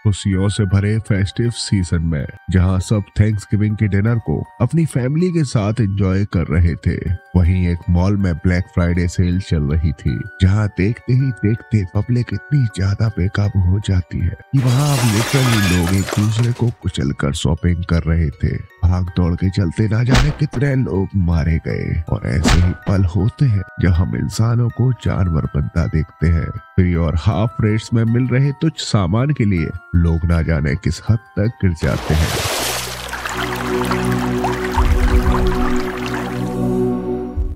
खुशियों से भरे फेस्टिव सीजन में जहां सब थैंक्सगिविंग के डिनर को अपनी फैमिली के साथ एंजॉय कर रहे थे, वहीं एक मॉल में ब्लैक फ्राइडे सेल चल रही थी, जहां देखते ही देखते पब्लिक इतनी ज्यादा बेकाबू हो जाती है कि वहां अब लिटरली लोग एक दूसरे को कुचल कर शॉपिंग कर रहे थे। भाग दौड़ के चलते ना जाने कितने लोग मारे गए, और ऐसे ही पल होते हैं जब हम इंसानों को जानवर बनता देखते हैं। फ्री और हाफ रेट्स में मिल रहे तुच्छ सामान के लिए लोग ना जाने किस हद तक गिर जाते हैं।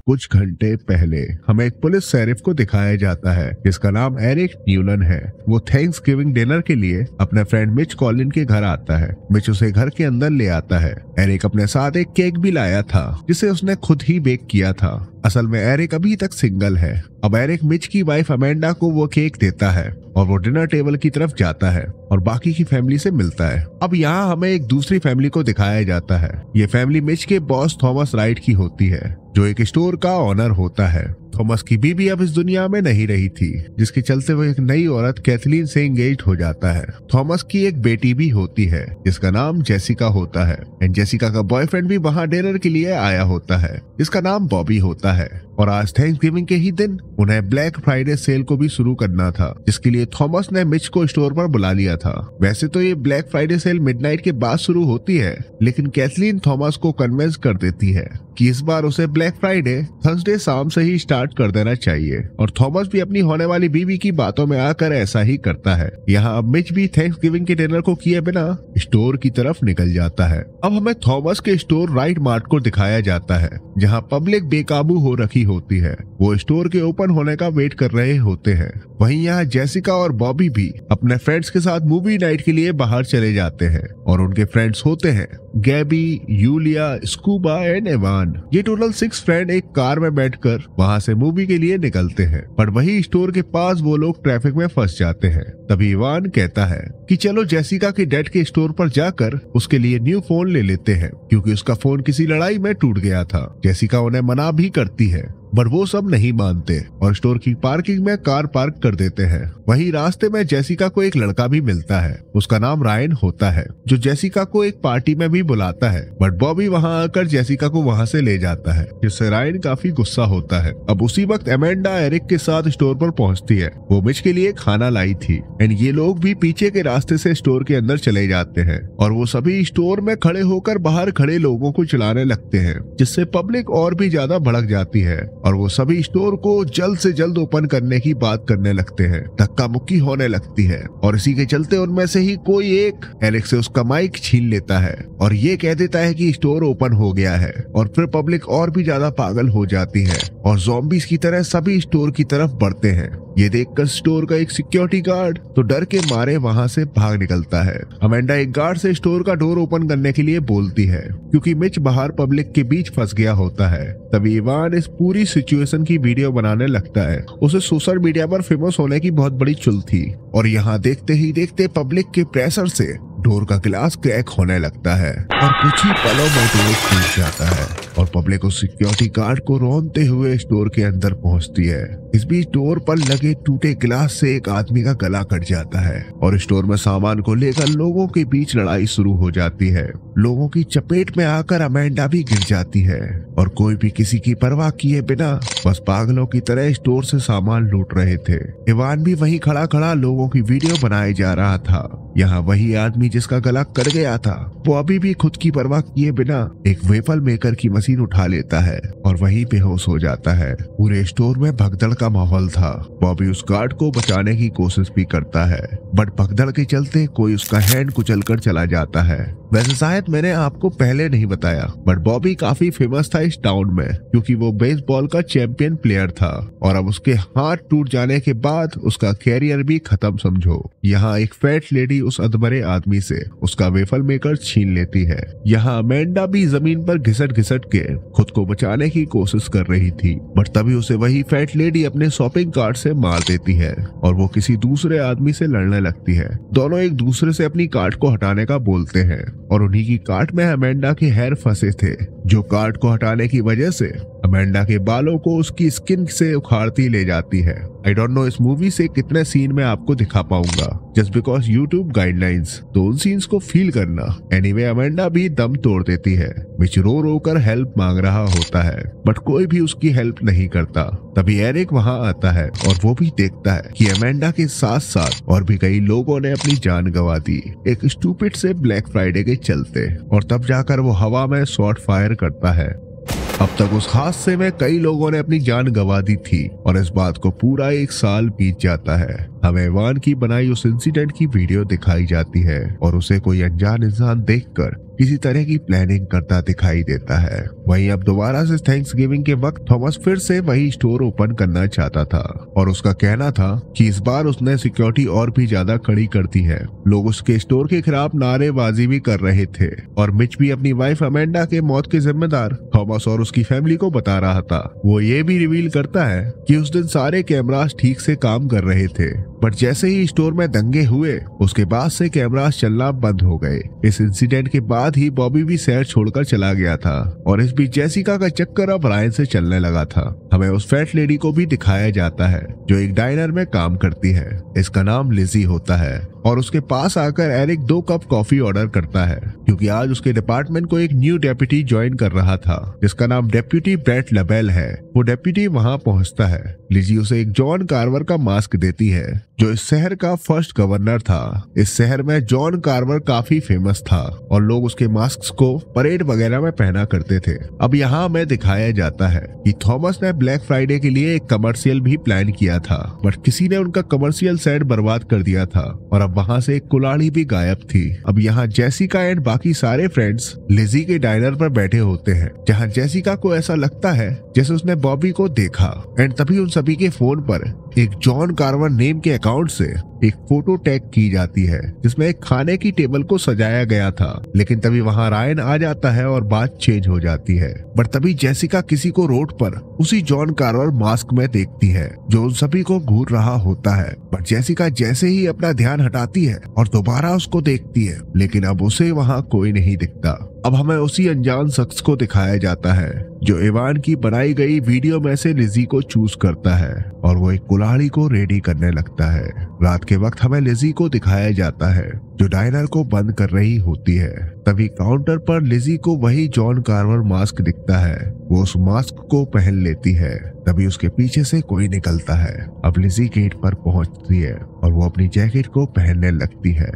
कुछ घंटे पहले हमें एक पुलिस शेरिफ को दिखाया जाता है जिसका नाम एरिक न्यूलन है। वो थैंक्सगिविंग डिनर के लिए अपने फ्रेंड मिच कॉलिन के घर आता है। मिच उसे घर के अंदर ले आता है। एरिक अपने साथ एक केक भी लाया था जिसे उसने खुद ही बेक किया था। असल में एरिक अभी तक सिंगल है। अब एरिक मिच की वाइफ अमेंडा को वो केक देता है और वो डिनर टेबल की तरफ जाता है और बाकी की फैमिली से मिलता है। अब यहाँ हमें एक दूसरी फैमिली को दिखाया जाता है। ये फैमिली मिच के बॉस थॉमस राइट की होती है, जो एक स्टोर का ऑनर होता है। थॉमस की बीवी अब इस दुनिया में नहीं रही थी, जिसके चलते वो एक नई औरत कैथलीन से एंगेज हो जाता है। थॉमस की एक बेटी भी होती है जिसका नाम जेसिका होता है, एंड जेसिका का बॉयफ्रेंड भी वहाँ डिनर के लिए आया होता है जिसका नाम बॉबी होता है। और आज थैंक्सगिविंग के ही दिन उन्हें ब्लैक फ्राइडे सेल को भी शुरू करना था, जिसके लिए थॉमस ने मिच को स्टोर पर बुला लिया था। वैसे तो ये ब्लैक फ्राइडे सेल मिडनाइट के बाद शुरू होती है, लेकिन कैथलीन थॉमस को कन्विंस कर देती है कि इस बार उसे ब्लैक फ्राइडे थर्सडे शाम से ही स्टार्ट कर देना चाहिए, और थॉमस भी अपनी होने वाली बीवी की बातों में आकर ऐसा ही करता है। यहाँ अब मिच भी थैंक्सगिविंग के डिनर को किए बिना स्टोर की तरफ निकल जाता है। अब हमें थॉमस के स्टोर राइट मार्ट को दिखाया जाता है, जहाँ पब्लिक बेकाबू हो रखी होती है। वो स्टोर के ओपन होने का वेट कर रहे होते हैं। वहीं यहाँ जेसिका और बॉबी भी अपने फ्रेंड्स के साथ मूवी नाइट के लिए बाहर चले जाते हैं, और उनके फ्रेंड्स होते हैं गैबी, यूलिया, स्कूबा एंड एवान। ये टोटल 6 फ्रेंड एक कार में बैठकर वहाँ से मूवी के लिए निकलते हैं, पर वही स्टोर के पास वो लोग ट्रैफिक में फंस जाते हैं। तभी इवान कहता है कि चलो जेसिका के डैड के स्टोर पर जाकर उसके लिए न्यू फोन ले लेते हैं, क्योंकि उसका फोन किसी लड़ाई में टूट गया था। जेसिका उन्हें मना भी करती है, पर वो सब नहीं मानते और स्टोर की पार्किंग में कार पार्क कर देते हैं। वहीं रास्ते में जेसिका को एक लड़का भी मिलता है। उसका नाम रायन होता है, जो जेसिका को एक पार्टी में भी बुलाता है, बट बॉबी वहां आकर जेसिका को वहां से ले जाता है, जिससे रायन काफी गुस्सा होता है। अब उसी वक्त अमेंडा एरिक के साथ स्टोर पर पहुंचती है। वो मिच के लिए खाना लाई थी, एंड ये लोग भी पीछे के रास्ते से स्टोर के अंदर चले जाते हैं, और वो सभी स्टोर में खड़े होकर बाहर खड़े लोगों को चिल्लाने लगते हैं, जिससे पब्लिक और भी ज्यादा भड़क जाती है, और वो सभी स्टोर को जल्द से जल्द ओपन करने की बात करने लगते हैं। धक्का मुक्की होने लगती है, और इसी के चलते उनमें से ही कोई एक एरिक से उसका माइक छीन लेता है और ये कह देता है कि स्टोर ओपन हो गया है। और फिर पब्लिक और भी ज्यादा पागल हो जाती है और ज़ॉम्बीज़ की तरह सभी स्टोर की तरफ बढ़ते हैं। ये देखकर स्टोर का एक सिक्योरिटी गार्ड तो डर के मारे वहां से भाग निकलता है। अमेंडा एक गार्ड से स्टोर का डोर ओपन करने के लिए बोलती है, क्योंकि मिच बाहर पब्लिक के बीच फंस गया होता है। तभी इवान इस पूरी सिचुएशन की वीडियो बनाने लगता है। उसे सोशल मीडिया पर फेमस होने की बहुत बड़ी चुल थी, और यहाँ देखते ही देखते पब्लिक के प्रेशर से डोर का ग्लास क्रैक होने लगता है और कुछ ही पलों में डोर टूट जाता है, और पब्लिक उस सिक्योरिटी गार्ड को रोनते हुए स्टोर के अंदर पहुंचती है। इस बीच डोर पर लगे टूटे ग्लास से एक आदमी का गला कट जाता है, और स्टोर में सामान को लेकर लोगों के बीच लड़ाई शुरू हो जाती है। लोगों की चपेट में आकर अमेंडा भी गिर जाती है, और कोई भी किसी की परवाह किए बिना बस पागलों की तरह स्टोर से सामान लूट रहे थे। इवान भी वहीं खड़ा खड़ा लोगों की वीडियो बनाए जा रहा था। यहाँ वही आदमी जिसका गला कट गया था, वो अभी भी खुद की परवाह किए बिना एक वेफल मेकर की मशीन उठा लेता है और वहीं बेहोश हो जाता है। पूरे स्टोर में भगदड़ का माहौल था। बॉबी उस गार्ड को बचाने की कोशिश भी करता है, बट भगदड़ के चलते कोई उसका हैंड कुचलकर चला जाता है। वैसे शायद मैंने आपको पहले नहीं बताया, बट बॉबी काफी फेमस था इस टाउन में, क्योंकि वो बेसबॉल का चैंपियन प्लेयर था, और अब उसके हाथ टूट जाने के बाद उसका कैरियर भी खत्म समझो। यहाँ एक फैट लेडी उस अधमरे आदमी से उसका वेफल मेकर छीन लेती है। यहाँ अमेंडा भी जमीन पर घिसट घिसट के खुद को बचाने की कोशिश कर रही थी, बट तभी उसे वही फैट लेडी अपने शॉपिंग कार्ट से मार देती है, और वो किसी दूसरे आदमी से लड़ने लगती है। दोनों एक दूसरे से अपनी कार्ट को हटाने का बोलते हैं, और उन्हीं की कार्ट में अमेंडा के हेयर फंसे थे, जो कार्ट को हटाने की वजह से अमेंडा के बालों को उसकी स्किन से उखाड़ती ले जाती है। आई डोंट नो इस मूवी से कितने सीन में आपको दिखा पाऊंगा जस्ट बिकॉज यूट्यूब गाइडलाइंस, तो उन सीन्स को फील करना। एनीवे अमेंडा भी दम तोड़ देती है। मिच रो रो कर हेल्प मांग रहा होता है बट कोई भी उसकी हेल्प नहीं करता। तभी एरिक वहां आता है और वो भी देखता है कि अमेंडा के साथ साथ और भी कई लोगों ने अपनी जान गंवा दी एक स्टूपिड से ब्लैक फ्राइडे के चलते, और तब जाकर वो हवा में शॉट फायर करता है। अब तक उस हादसे में कई लोगों ने अपनी जान गंवा दी थी और इस बात को पूरा 1 साल बीत जाता है। हमें इवान की बनाई उस इंसिडेंट की वीडियो दिखाई जाती है और उसे कोई अनजान इंसान देखकर किसी तरह की प्लानिंग करता दिखाई देता है। वहीं अब दोबारा से थैंक्सगिविंग के वक्त थॉमस फिर से वही स्टोर ओपन करना चाहता था और उसका कहना था कि इस बार उसने सिक्योरिटी और भी ज्यादा कड़ी कर दी है। लोग उसके स्टोर के खिलाफ नारेबाजी भी कर रहे थे और मिच भी अपनी वाइफ अमेंडा के मौत के जिम्मेदार थॉमस और उसकी फैमिली को बता रहा था। वो ये भी रिवील करता है कि उस दिन सारे कैमरास ठीक से काम कर रहे थे बट जैसे ही स्टोर में दंगे हुए उसके बाद से कैमरास चलना बंद हो गए। इस इंसिडेंट के बाद ही बॉबी भी शहर छोड़कर चला गया था और इस बीच जेसिका का चक्कर अब रायन से चलने लगा था। हमें उस फैट लेडी को भी दिखाया जाता है जो एक डाइनर में काम करती है। इसका नाम लिजी होता है और उसके पास आकर एरिक 2 कप कॉफी ऑर्डर करता है क्योंकि आज उसके डिपार्टमेंट को एक न्यू डेप्यूटी ज्वाइन कर रहा था जिसका नाम डेप्यूटी ब्रेट लबेल है। वो डेप्यूटी वहां पहुंचता है। लिजी उसे एक जॉन कार्वर का मास्क देती है जो इस शहर का फर्स्ट गवर्नर था। इस शहर में जॉन कार्वर काफी फेमस था और लोग उसके मास्क को परेड वगैरह में पहना करते थे। अब यहाँ हमें दिखाया जाता है कि थॉमस ने ब्लैक फ्राइडे के लिए एक कमर्शियल भी प्लान किया था बट किसी ने उनका कमर्शियल सेट बर्बाद कर दिया था और अब वहाँ से एक कुल्हाड़ी भी गायब थी। अब यहाँ जेसिका एंड बाकी सारे फ्रेंड्स लिजी के डाइनर पर बैठे होते हैं जहाँ जेसिका को ऐसा लगता है जैसे उसने बॉबी को देखा एंड तभी उन सभी के फोन पर एक जॉन कार्वर नेम के अकाउंट से एक फोटो टैग की जाती है जिसमें एक खाने की टेबल को सजाया गया था। लेकिन तभी वहां रायन आ जाता है और बात चेंज हो जाती है बट तभी जेसिका किसी को रोड पर उसी जॉन कार्वर मास्क में देखती है जो उन सभी को घूर रहा होता है। बट जेसिका जैसे ही अपना ध्यान हटाती है और दोबारा उसको देखती है लेकिन अब उसे वहां कोई नहीं दिखता। अब हमें उसी अनजान शख्स को दिखाया जाता है जो इवान की बनाई गई वीडियो में से लिजी को चूज करता है और वो एक कुल्हाड़ी को रेडी करने लगता है। रात के वक्त हमें लिजी को दिखाया जाता है जो डाइनर को बंद कर रही होती है। तभी काउंटर पर लिजी को वही जॉन कार्वर मास्क दिखता है। वो उस मास्क को पहन लेती है। तभी उसके पीछे से कोई निकलता है। अब लिजी गेट पर पहुंचती है और वो अपनी जैकेट को पहनने लगती है।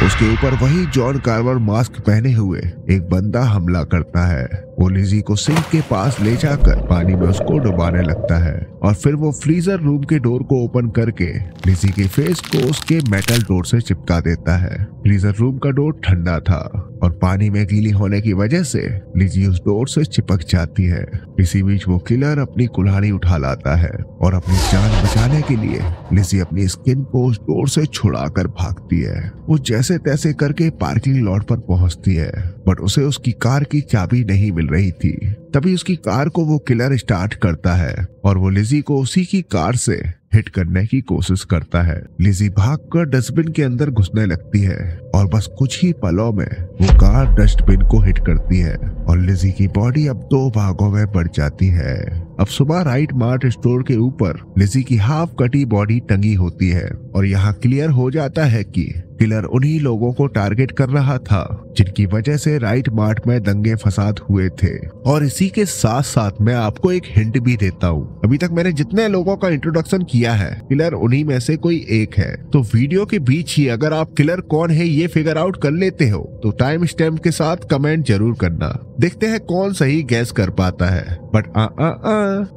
उसके ऊपर वही जॉन कार्वर मास्क पहने हुए एक बंदा हमला करता है। वो लिजी को सिंक के पास ले जाकर पानी में उसको डुबाने लगता है और फिर वो फ्रीजर रूम के डोर को ओपन करके लिजी के फेस को उसके मेटल डोर से चिपका देता है। फ्रीजर रूम का डोर ठंडा था और पानी में गीली होने की वजह से लिजी उस डोर से चिपक जाती है। इसी बीच वो किलर अपनी कुल्हाड़ी उठा लाता है और अपनी जान बचाने के लिए लिजी अपनी स्किन को उस डोर से छुड़ाकर भागती है। वो जैसे तैसे करके पार्किंग लॉट पर पहुंचती है बट उसे उसकी कार की चाबी नहीं मिल रही थी। तभी उसकी कार को वो किलर स्टार्ट करता है और वो लिजी को उसी की कार से हिट करने की कोशिश करता है। लिजी भागकर डस्टबिन के अंदर घुसने लगती है और बस कुछ ही पलों में वो कार डस्टबिन को हिट करती है और लिजी की बॉडी अब 2 भागों में बढ़ जाती है। अब सुबह राइट मार्ट स्टोर के ऊपर लिजी की हाफ कटी बॉडी टंगी होती है और यहाँ क्लियर हो जाता है कि किलर उन्हीं लोगों को टारगेट कर रहा था जिनकी वजह से राइट मार्ट में दंगे फसाद हुए थे। और इसी के साथ साथ मैं आपको एक हिंट भी देता हूँ। अभी तक मैंने जितने लोगों का इंट्रोडक्शन किया है किलर उन्हीं में से कोई एक है। तो वीडियो के बीच ही अगर आप किलर कौन है ये फिगर आउट कर लेते हो तो टाइम स्टैम्प के साथ कमेंट जरूर करना। देखते हैं कौन सही गैस कर पाता है। बट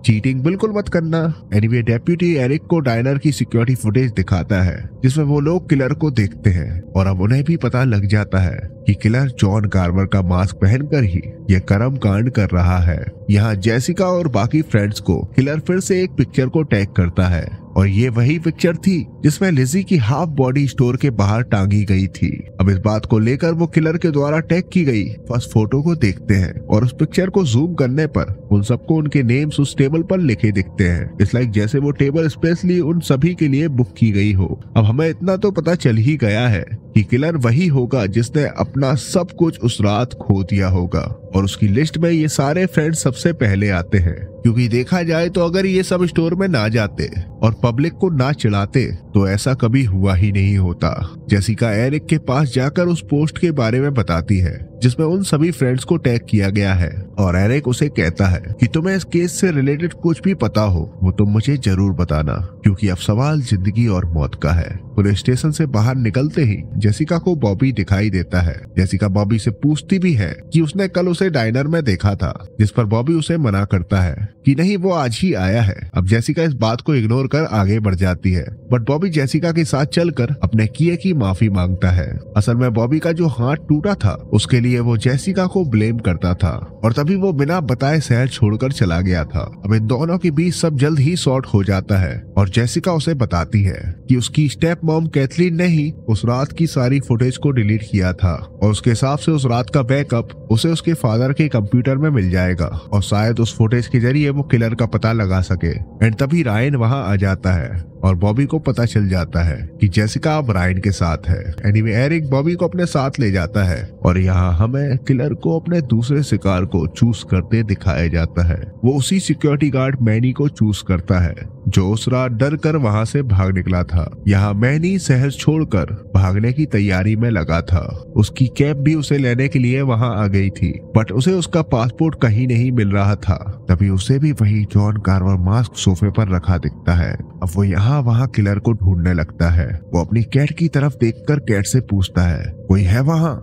चीटिंग बिल्कुल मत करना। एनीवे डेप्यूटी एरिक को डाइनर की सिक्योरिटी फुटेज दिखाता है जिसमें वो लोग किलर को देखते हैं और अब उन्हें भी पता लग जाता है कि किलर जॉन कार्वर का मास्क पहनकर ही यह कर्म कांड कर रहा है। यहाँ जेसिका और बाकी फ्रेंड्स को किलर फिर से एक पिक्चर को टैग करता है और ये वही पिक्चर थी जिसमें लिजी की हाफ बॉडी स्टोर के बाहर टांगी गई थी। अब इस बात को लेकर वो किलर के द्वारा टैग की गई फर्स्ट फोटो को देखते हैं और उस पिक्चर को जूम करने पर उन सबको उनके नेम्स उस टेबल पर लिखे दिखते हैं। इट्स लाइक जैसे वो टेबल स्पेशली उन सभी के लिए बुक की गई हो। अब हमें इतना तो पता चल ही गया है कि किलर वही होगा जिसने अपना सब कुछ उस रात खो दिया होगा, और उसकी लिस्ट में ये सारे फ्रेंड्स सबसे पहले आते हैं। क्योंकि देखा जाए तो अगर ये सब स्टोर में ना जाते और पब्लिक को ना चिढ़ाते तो ऐसा कभी हुआ ही नहीं होता। जेसिका एरिक के पास जाकर उस पोस्ट के बारे में बताती है जिसमें उन सभी फ्रेंड्स को टैग किया गया है, और एरिक उसे कहता है कि तुम्हें इस केस से रिलेटेड कुछ भी पता हो वो तुम मुझे जरूर बताना, क्योंकि अब सवाल जिंदगी और मौत का है। पुलिस स्टेशन से बाहर निकलते ही जेसिका को बॉबी दिखाई देता है। जेसिका बॉबी से पूछती भी है कि उसने कल उसे डाइनर में देखा था, जिस पर बॉबी उसे मना करता है कि नहीं वो आज ही आया है। अब जेसिका इस बात को इग्नोर कर आगे बढ़ जाती है, बट बॉबी जेसिका के साथ चलकर अपने किए की माफी मांगता है। असल में बॉबी का जो हाथ टूटा था उसके लिए वो जेसिका को ब्लेम करता था, और तभी वो बिना बताए शहर छोड़कर चला गया था। अब इन दोनों के बीच सब जल्द ही सॉर्ट हो जाता है, और जेसिका उसे बताती है कि उसकी स्टेप मॉम कैथलीन ने ही उस रात की सारी फुटेज को डिलीट किया था, और उसके हिसाब से उस रात का बैकअप उसे उसके फादर के कंप्यूटर में मिल जाएगा, और शायद उस फुटेज के जरिए वो किलर का पता लगा सके। एंड तभी रायन वहां आ जाता है और बॉबी को पता चल जाता है कि जेसिका अब रायन के साथ है। एनीवे एरिक बॉबी को अपने साथ ले जाता है, और यहाँ हमें किलर को अपने दूसरे शिकार को चूज करते दिखाया जाता है। वो उसी सिक्योरिटी गार्ड मैनी को चूज करता है जो उस रात डर कर वहाँ से भाग निकला था। यहाँ मैनी शहर छोड़कर भागने की तैयारी में लगा था। उसकी कैब भी उसे लेने के लिए वहाँ आ गई थी, बट उसे उसका पासपोर्ट कहीं नहीं मिल रहा था। तभी उसे भी वही जॉन कार्वर मास्क सोफे पर रखा दिखता है। अब वो यहाँ वहाँ किलर को ढूंढने लगता है। वो अपनी कैट की तरफ देखकर कैट से पूछता है कोई है वहाँ,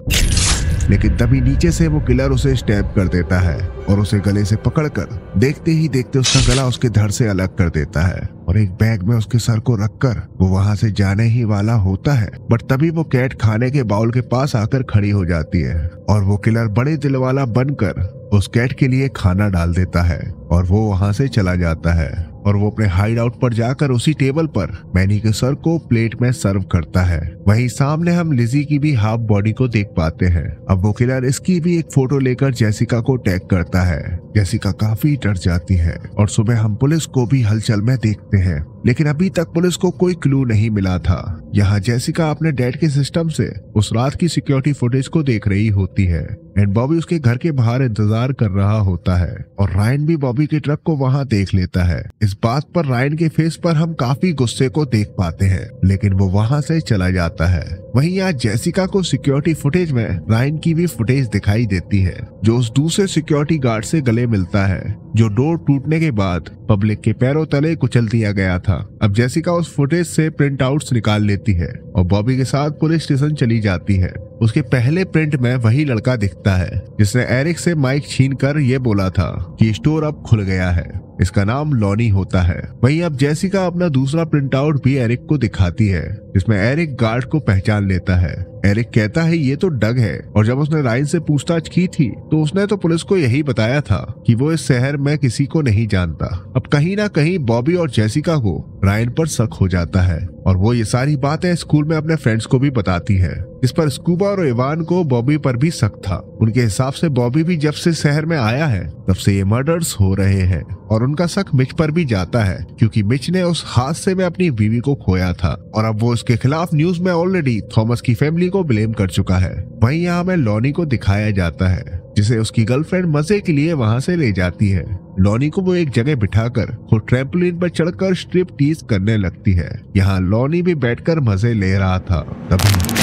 लेकिन तभी नीचे से वो किलर उसे स्टैब कर देता है और उसे गले से पकड़कर देखते ही देखते उसका गला उसके धड़ से अलग कर देता है, और एक बैग में उसके सर को रखकर वो वहां से जाने ही वाला होता है। बट तभी वो कैट खाने के बाउल के पास आकर खड़ी हो जाती है, और वो किलर बड़े दिल वाला बनकर उस कैट के लिए खाना डाल देता है, और वो वहां से चला जाता है। और वो अपने हाइड आउट पर जाकर उसी टेबल पर मैनी के सर को प्लेट में सर्व करता है। वहीं सामने हम लिजी की भी हाफ बॉडी को देख पाते हैं। अब वो किलर इसकी भी एक फोटो लेकर जेसिका को टैग करता है। जेसिका काफी डर जाती है, और सुबह हम पुलिस को भी हलचल में देखते हैं, लेकिन अभी तक पुलिस को कोई क्लू नहीं मिला था। यहाँ जेसिका अपने डैड के सिस्टम से उस रात की सिक्योरिटी फुटेज को देख रही होती है, एंड बॉबी उसके घर के बाहर इंतजार कर रहा होता है, और रायन भी बॉबी के ट्रक को वहाँ देख लेता है। इस बात पर रायन के फेस पर हम काफी गुस्से को देख पाते हैं, लेकिन वो वहाँ से चला जाता है। वहीं आज जेसिका को सिक्योरिटी फुटेज में रायन की भी फुटेज दिखाई देती है, जो उस दूसरे सिक्योरिटी गार्ड से गले मिलता है, जो डोर टूटने के बाद पब्लिक के पैरों तले कुचल दिया गया था। अब जेसिका उस फुटेज से प्रिंट आउट्स निकाल लेती है और बॉबी के साथ पुलिस स्टेशन चली जाती है। उसके पहले प्रिंट में वही लड़का दिखता है जिसने एरिक से माइक छीनकर ये बोला था कि स्टोर अब खुल गया है। इसका नाम लॉनी होता है। वहीं अब जेसिका अपना दूसरा प्रिंट आउट भी एरिक को दिखाती है, जिसमें एरिक गार्ड को पहचान लेता है। एरिक कहता है ये तो डग है, और जब उसने रायन से पूछताछ की थी तो उसने तो पुलिस को यही बताया था कि वो इस शहर में किसी को नहीं जानता। अब कहीं ना कहीं बॉबी और जेसिका को रायन पर शक हो जाता है, और वो ये सारी बातें स्कूल में अपने फ्रेंड्स को भी बताती है। इस पर स्कूबा और इवान को बॉबी पर भी शक था। उनके हिसाब से बॉबी भी जब से शहर में आया है तब से ये मर्डर्स हो रहे हैं, और उनका शक मिच पर भी जाता है, क्योंकि मिच ने उस हादसे में अपनी बीवी को खोया था, और अब वो इसके खिलाफ न्यूज में ऑलरेडी थॉमस की फैमिली को ब्लेम कर चुका है। वहीं यहाँ हमें लॉनी को दिखाया जाता है, जिसे उसकी गर्लफ्रेंड मजे के लिए वहां से ले जाती है। लॉनी को वो एक जगह बिठाकर खुद ट्रैम्पोलिन पर चढ़कर स्ट्रिप टीज करने लगती है। यहाँ लॉनी भी बैठकर मजे ले रहा था, तभी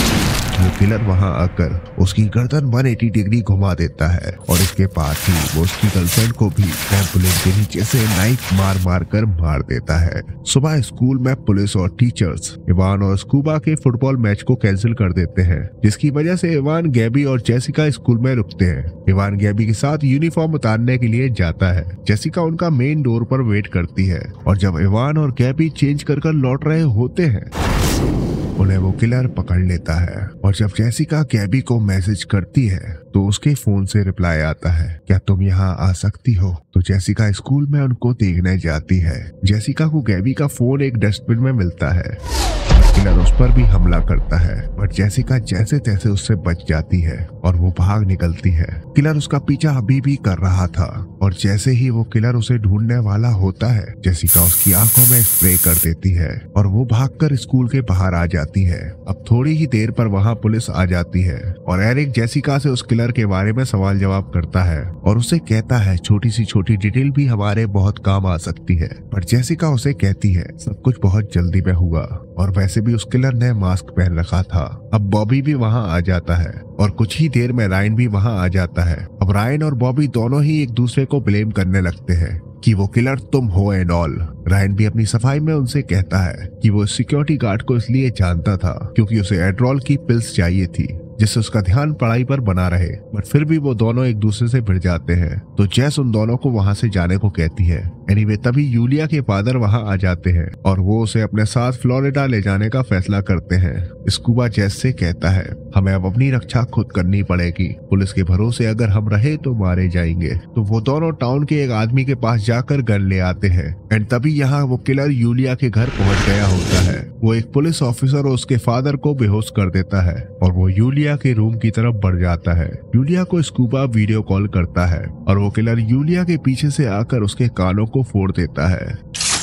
वो किलर वहां आकर उसकी गर्दन 180 डिग्री घुमा देता है, और इसके पास ही वो उसकी गर्लफ्रेंड को भी ट्रैम्पोलिन के नीचे से नाइफ मार मार कर मार देता है। सुबह स्कूल में पुलिस और टीचर्स इवान और स्कूबा के फुटबॉल मैच को कैंसिल कर देते हैं, जिसकी वजह से इवान, गैबी और जेसिका स्कूल में रुकते हैं। इवान गैबी के साथ यूनिफॉर्म उतारने के लिए जाता है। जेसिका उनका मेन डोर पर वेट करती है, और जब इवान और गैबी चेंज कर लौट रहे होते हैं उन्हें वो किलर पकड़ लेता है। और जब जेसिका गैबी को मैसेज करती है तो उसके फोन से रिप्लाई आता है, क्या तुम यहाँ आ सकती हो? तो जेसिका स्कूल में उनको देखने जाती है। जेसिका को गैबी का फोन एक डस्टबिन में मिलता है। किलर उस पर भी हमला करता है, बट जेसिका जैसे तैसे उससे बच जाती है और वो भाग निकलती है। किलर उसका पीछा अभी भी कर रहा था और जैसे ही वो किलर उसे ढूंढने वाला होता है, जेसिका उसकी आंखों में स्प्रे कर देती है और वो भागकर स्कूल के बाहर आ जाती है। अब थोड़ी ही देर पर वहाँ पुलिस आ जाती है और एरिक जेसिका से उस किलर के बारे में सवाल जवाब करता है और उसे कहता है छोटी सी छोटी डिटेल भी हमारे बहुत काम आ सकती है। पर जेसिका उसे कहती है सब कुछ बहुत जल्दी में हुआ और वैसे भी उस किलर ने मास्क पहन रखा था। अब बॉबी भी वहाँ आ जाता है और कुछ ही देर में रायन भी वहाँ आ जाता है। अब रायन और बॉबी दोनों ही एक दूसरे को ब्लेम करने लगते हैं कि वो किलर तुम हो एंड ऑल। रायन भी अपनी सफाई में उनसे कहता है कि वो सिक्योरिटी गार्ड को इसलिए जानता था क्योंकि उसे एड्रोल की पिल्स चाहिए थी जिससे उसका ध्यान पढ़ाई पर बना रहे, बट फिर भी वो दोनों एक दूसरे से भिड़ जाते हैं। तो जेस उन दोनों को वहां से जाने को कहती है। एनीवे तभी यूलिया के फादर वहां आ जाते हैं और वो उसे अपने साथ फ्लोरिडा ले जाने का फैसला करते हैं। स्कूबा जेस से कहता है हमें अब अपनी रक्षा खुद करनी पड़ेगी, पुलिस के भरोसे अगर हम रहे तो मारे जाएंगे। तो वो दोनों टाउन के एक आदमी के पास जाकर गन ले आते हैं एंड तभी यहाँ वो किलर यूलिया के घर पहुंच गया होता है। वो एक पुलिस ऑफिसर और उसके फादर को बेहोश कर देता है और वो यूलिया के रूम की तरफ बढ़ जाता है। यूलिया को स्कूबा वीडियो कॉल करता है और वो किलर यूलिया के पीछे से आकर उसके कानों को फोड़ देता है।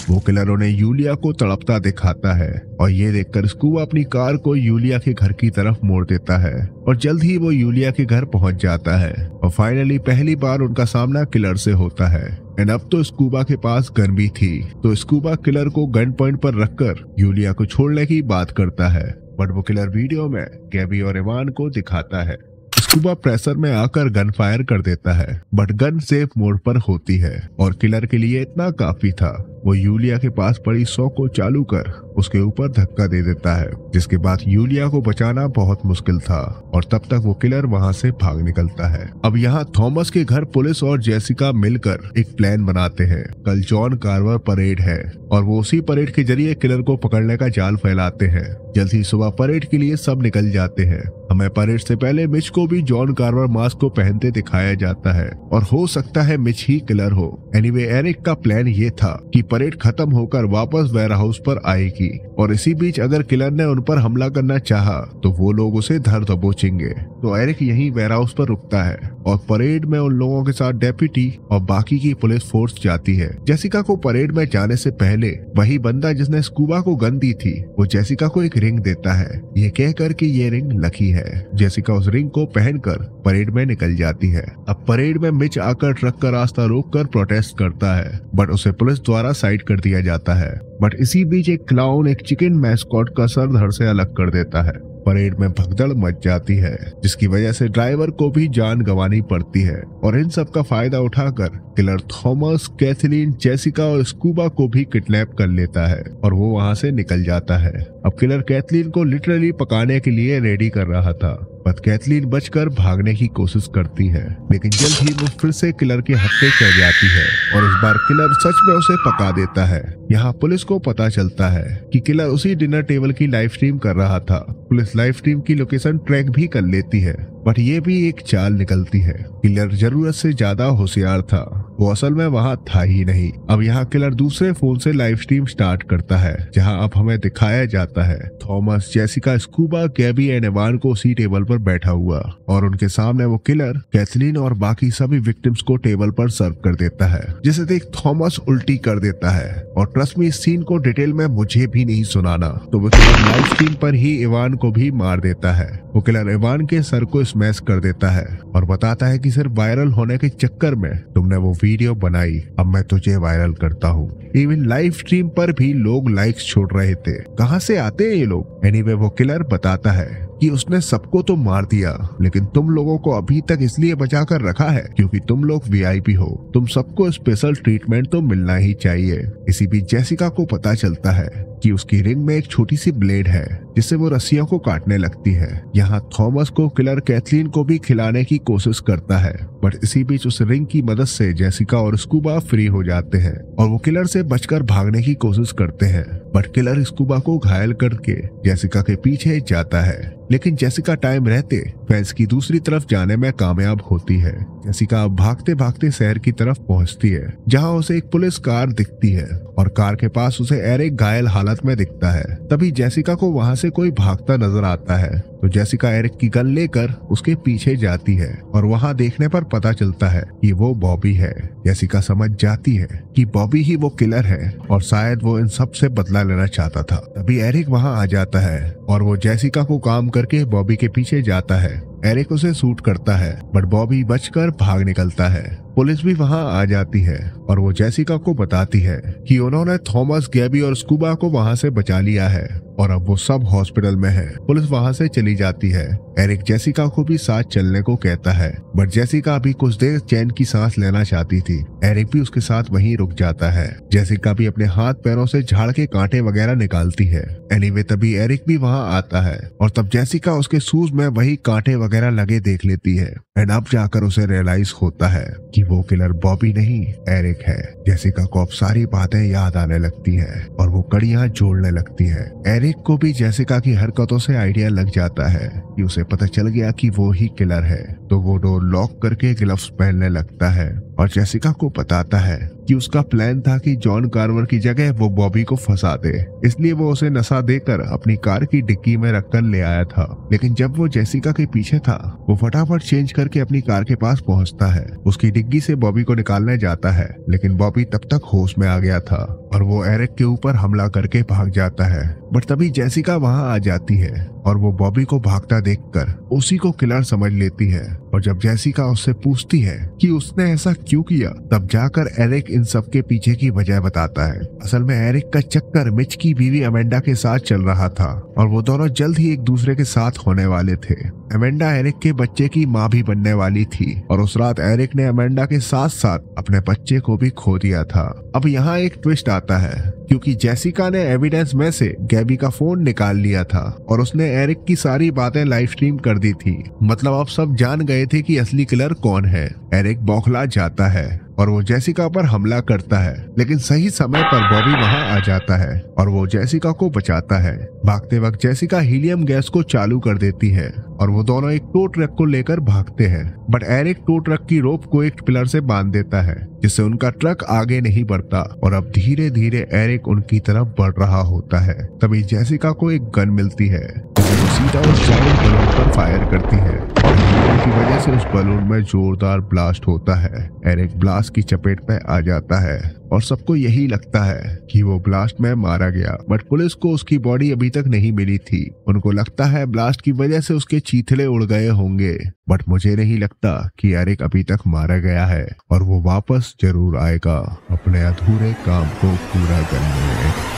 वो किलर उन्हें यूलिया को तड़पता दिखाता है और ये देखकर स्कूबा अपनी कार को यूलिया के घर की तरफ मोड़ देता है और जल्द ही वो यूलिया के घर पहुंच जाता है और फाइनली पहली बार उनका सामना किलर से होता है। एंड अब तो स्कूबा के पास गन भी थी, तो स्कूबा किलर को गन पॉइंट पर रखकर यूलिया को छोड़ने की बात करता है, बट वो किलर वीडियो में गैबी और इवान को दिखाता है। स्कूबा प्रेशर में आकर गन फायर कर देता है, बट गन सेफ मोड पर होती है और किलर के लिए इतना काफी था। वो यूलिया के पास पड़ी 100 को चालू कर उसके ऊपर धक्का दे देता है, जिसके बाद यूलिया को बचाना बहुत मुश्किल था और तब तक वो किलर वहां से भाग निकलता है। अब यहाँ थॉमस के घर पुलिस और जेसिका मिलकर एक प्लान बनाते हैं। कल जॉन कार्वर परेड है और वो उसी परेड के जरिए किलर को पकड़ने का जाल फैलाते हैं। जल्द ही सुबह परेड के लिए सब निकल जाते हैं। हमें परेड से पहले मिच को भी जॉन कार्वर मास्क को पहनते दिखाया जाता है और हो सकता है मिच ही किलर हो। एनीवे एरिक का प्लान ये था कि परेड खत्म होकर वापस वेयर हाउस पर आएगी और इसी बीच अगर किलर ने उन पर हमला करना चाहा तो वो लोग उसे धर दबोचेंगे। तो एरिक यहीं वेयर हाउस पर रुकता है और परेड में उन लोगों के साथ डेप्यूटी और बाकी की पुलिस फोर्स जाती है। जेसिका को परेड में जाने से पहले वही बंदा जिसने स्कूबा को गन दी थी वो जेसिका को एक रिंग देता है, ये कहकर कि ये रिंग लकी है। जेसिका उस रिंग को पहनकर परेड में निकल जाती है। अब परेड में मिच आकर ट्रक का रास्ता रोककर प्रोटेस्ट करता है, बट उसे पुलिस द्वारा साइड कर दिया जाता है। बट इसी बीच एक क्लाउन एक चिकन मैस्कॉट का सर धड़ से अलग कर देता है। परेड में भगदड़ मच जाती है जिसकी वजह से ड्राइवर को भी जान गंवानी पड़ती है और इन सब का फायदा उठाकर किलर थॉमस, कैथलीन, जेसिका और स्कूबा को भी किडनैप कर लेता है और वो वहां से निकल जाता है। अब किलर कैथलीन को लिटरली पकाने के लिए रेडी कर रहा था, पर कैथलीन बचकर भागने की कोशिश करती है, लेकिन जल्द ही वो फिर से किलर के हत्थे चढ़ जाती है और इस बार किलर सच में उसे पका देता है। यहाँ पुलिस को पता चलता है कि किलर उसी डिनर टेबल की लाइव स्ट्रीम कर रहा था। पुलिस लाइव स्ट्रीम की लोकेशन ट्रैक भी कर लेती है, बट ये भी एक चाल निकलती है। किलर जरूरत से ज्यादा होशियार था, वो असल में वहाँ था ही नहीं। अब यहाँ किलर दूसरे फोन से लाइव स्ट्रीम स्टार्ट करता है, जहाँ अब हमें दिखाया जाता है Thomas, Jessica, Scuba, Gabby and Ivan को उसी टेबल पर बैठा हुआ और उनके सामने वो किलर कैथलीन और बाकी सभी विक्टिम्स को टेबल पर सर्व कर देता है, जिसे देख थॉमस उल्टी कर देता है। और ट्रस्ट में इस सीन को डिटेल में मुझे भी नहीं सुनाना, तो वो किलर लाइव स्ट्रीम पर ही इवान को भी मार देता है। वो किलर इवान के सर को स्मैश कर देता है और बताता है कि सिर्फ वायरल होने के चक्कर में तुमने वो वीडियो बनाई, अब मैं तुझे वायरल करता हूँ। इवन लाइव स्ट्रीम पर भी लोग लाइक्स छोड़ रहे थे, कहाँ से आते हैं ये लोग। एनीवे वो किलर बताता है कि उसने सबको तो मार दिया, लेकिन तुम लोगों को अभी तक इसलिए बचा कर रखा है क्योंकि तुम लोग वीआईपी हो, तुम सबको स्पेशल ट्रीटमेंट तो मिलना ही चाहिए। इसी बीच जेसिका को पता चलता है कि उसकी रिंग में एक छोटी सी ब्लेड है जिससे वो रस्सियों को काटने लगती है। यहाँ थॉमस को किलर कैथलीन को भी खिलाने की कोशिश करता है, बट इसी बीच उस रिंग की मदद से जेसिका और स्कूबा फ्री हो जाते हैं और वो किलर से बचकर भागने की कोशिश करते हैं, बट किलर स्कूबा को घायल करके जेसिका के पीछे जाता है। लेकिन जेसिका टाइम रहते फेंस की दूसरी तरफ जाने में कामयाब होती है। जेसिका भागते भागते शहर की तरफ पहुंचती है, जहां उसे एक पुलिस कार दिखती है और कार के पास उसे एरिक घायल हालत हालत में दिखता है। तभी जेसिका को वहाँ से कोई भागता नजर आता है तो जेसिका एरिक की गन लेकर उसके पीछे जाती है और वहाँ देखने पर पता चलता है कि वो बॉबी है। जेसिका समझ जाती है कि बॉबी ही वो किलर है और शायद वो इन सब से बदला लेना चाहता था। तभी एरिक वहाँ आ जाता है और वो जेसिका को काम करके बॉबी के पीछे जाता है। एरिक उसे शूट करता है बट बॉबी बचकर भाग निकलता है। पुलिस भी वहां आ जाती है और वो जेसिका को बताती है कि उन्होंने थॉमस, गैबी और स्कूबा को वहां से बचा लिया है और अब वो सब हॉस्पिटल में है। पुलिस वहां से चली जाती है। एरिक जेसिका को भी साथ चलने को कहता है बट जेसिका अभी कुछ देर चैन की सांस लेना चाहती थी। एरिक भी उसके साथ वहीं रुक जाता है। जेसिका भी अपने हाथ पैरों से झाड़ के कांटे वगैरह निकालती है। एनीवे तभी एरिक भी वहां आता है और तब जेसिका उसके शूज में वही कांटे वगैरह लगे देख लेती है एंड अब जाकर उसे रियलाइज होता है कि वो किलर बॉबी नहीं एरिक है। जेसिका को अब सारी बातें याद आने लगती है और वो कड़ियां जोड़ने लगती है। एरिक को भी जेसिका की हरकतों से आइडिया लग जाता है कि उसे पता चल गया कि वो ही किलर है तो वो डोर लॉक करके ग्लव्स पहनने लगता है और जेसिका को बताता है कि उसका प्लान था कि जॉन कार्वर की जगह वो बॉबी को फंसा दे, इसलिए वो उसे नशा देकर अपनी कार की डिक्की में रखकर ले आया था। लेकिन जब वो जेसिका के पीछे था वो फटाफट चेंज करके अपनी कार के पास पहुंचता है। उसकी डिग्गी से बॉबी को निकालने जाता है लेकिन बॉबी तब तक होश में आ गया था और वो एरिक के ऊपर हमला करके भाग जाता है। बट तभी जेसिका वहां आ जाती है और वो बॉबी को भागता देखकर उसी को किलर समझ लेती है और जब जेसिका उससे पूछती है कि उसने ऐसा क्यों किया तब जाकर एरिक इन सब के पीछे की वजह बताता है। असल में एरिक का चक्कर मिच की बीवी अमेंडा के साथ चल रहा था और वो दोनों जल्द ही एक दूसरे के साथ होने वाले थे। अमेंडा एरिक के बच्चे की माँ भी बनने वाली थी और उस रात एरिक ने अमेंडा के साथ साथ अपने बच्चे को भी खो दिया था। अब यहाँ एक ट्विस्ट आता है क्योंकि जेसिका ने एविडेंस में से गैबी का फोन निकाल लिया था और उसने एरिक की सारी बातें लाइव स्ट्रीम कर दी थी। मतलब अब सब जान गए थे कि असली किलर कौन है। एरिक बौखला जाता है और वो जेसिका पर हमला करता है लेकिन सही समय पर बॉबी वहां आ जाता है और वो जेसिका को बचाता है। भागते वक्त जेसिका हीलियम गैस को चालू कर देती है और वो दोनों एक टो ट्रक को लेकर भागते हैं बट एरिक टो ट्रक की रोप को एक पिलर से बांध देता है जिससे उनका ट्रक आगे नहीं बढ़ता और अब धीरे धीरे एरिक उनकी तरफ बढ़ रहा होता है। तभी जेसिका को एक गन मिलती है जिसे वो सीधा उस जायंट बलून पर फायर करती है और हीलियम की वजह से उस बलून में जोरदार ब्लास्ट होता है। एरिक ब्लास्ट की चपेट में आ जाता है और सबको यही लगता है कि वो ब्लास्ट में मारा गया बट पुलिस को उसकी बॉडी अभी तक नहीं मिली थी। उनको लगता है ब्लास्ट की वजह से उसके चीथड़े उड़ गए होंगे बट मुझे नहीं लगता कि एरिक अभी तक मारा गया है और वो वापस जरूर आएगा अपने अधूरे काम को पूरा करने में।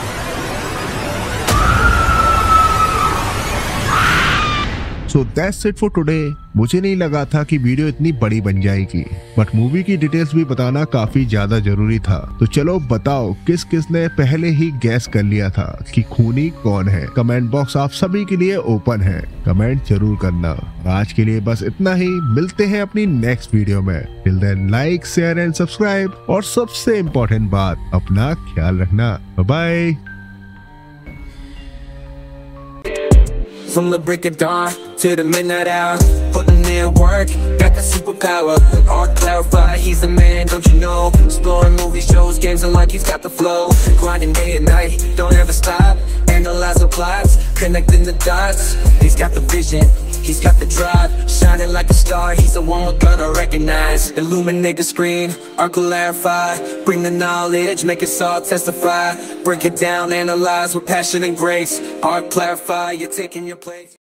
So that's it for today। मुझे नहीं लगा था कि वीडियो इतनी बड़ी बन जाएगी बट मूवी की डिटेल्स भी बताना काफी ज्यादा जरूरी था। तो चलो बताओ किस किस ने पहले ही गैस कर लिया था कि खूनी कौन है। कमेंट बॉक्स आप सभी के लिए ओपन है, कमेंट जरूर करना। आज के लिए बस इतना ही, मिलते हैं अपनी नेक्स्ट वीडियो में। Till then like, share and subscribe और सबसे इम्पोर्टेंट बात, अपना ख्याल रखना। Bye. From the break of dawn to the midnight hour, putting in work, got the superpower. Art clarify, he's the man, don't you know? Exploring movies, shows, games, and like he's got the flow. Grinding day and night, don't ever stop. Analyze the plots, connecting the dots. He's got the vision, he's got the drive. Shining like a star, he's the one we're gonna recognize. Illuminate the screen, art clarify. Bring the knowledge, make us all testify. Break it down, analyze with passion and grace. Art clarify, you're taking your place.